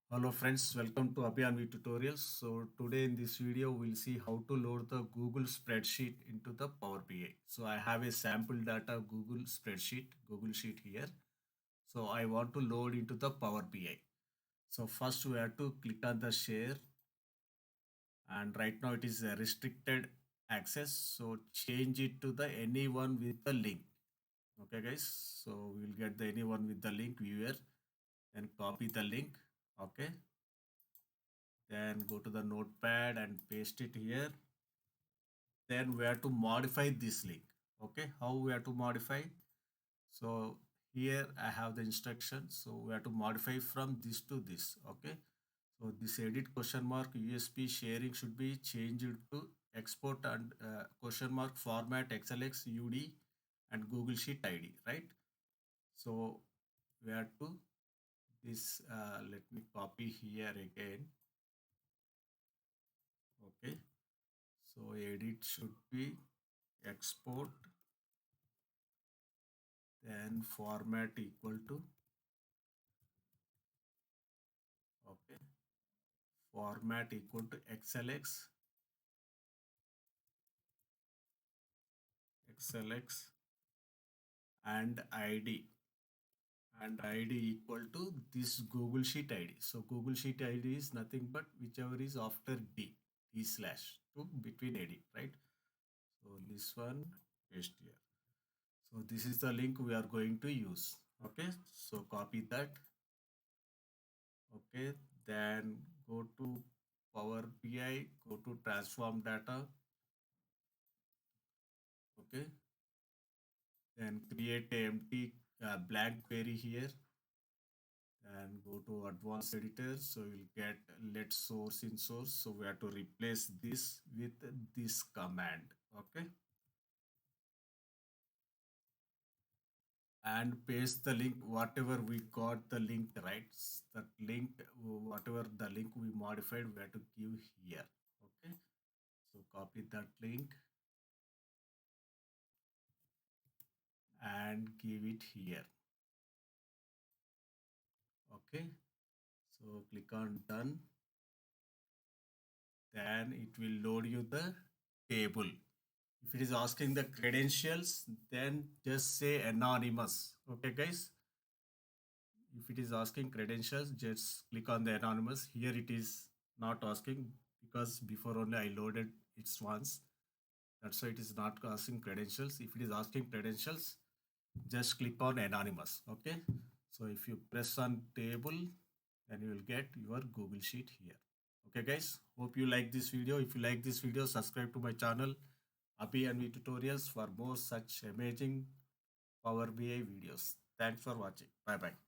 Hello friends, welcome to Abhiyanvi tutorials. So today in this video, we'll see how to load the Google spreadsheet into the Power BI. So I have a sample data Google spreadsheet, Google Sheet here. So I want to load into the Power BI. So first we have to click on the share, and right now it is a restricted access. So change it to the anyone with the link. Okay guys, so we'll get the anyone with the link viewer and copy the link. Okay, then go to the notepad and paste it here. Then we have to modify this link. Okay, how we have to modify? So here I have the instructions. So we have to modify from this to this. Okay, so this edit question mark USP sharing should be changed to export and question mark format XLX UD and Google Sheet ID, right? So we have to this let me copy here again. Okay, so edit should be export, then format equal to, okay, format equal to XLX and ID equal to this Google Sheet ID. So Google Sheet ID is nothing but whichever is after D slash to between AD, right? So this one paste here. So this is the link we are going to use. Okay, so copy that. Okay, then go to Power BI, go to transform data. Okay, then create a empty blank query here and go to advanced editor. So you'll get let source in source. So we have to replace this with this command. Okay, and paste the link whatever we got the link, right? That link, whatever the link we modified, we have to give here. Okay, so copy that link and give it here. Okay, so click on done. Then it will load you the table. If it is asking the credentials, then just say anonymous. Okay, guys. If it is asking credentials, just click on the anonymous. Here it is not asking because before only I loaded it once. That's why it is not asking credentials. If it is asking credentials, just click on anonymous. Okay. So if you press on table, then you will get your Google Sheet here. Okay, guys. Hope you like this video. If you like this video, subscribe to my channel, Abhi and V tutorials for more such amazing Power BI videos. Thanks for watching. Bye bye.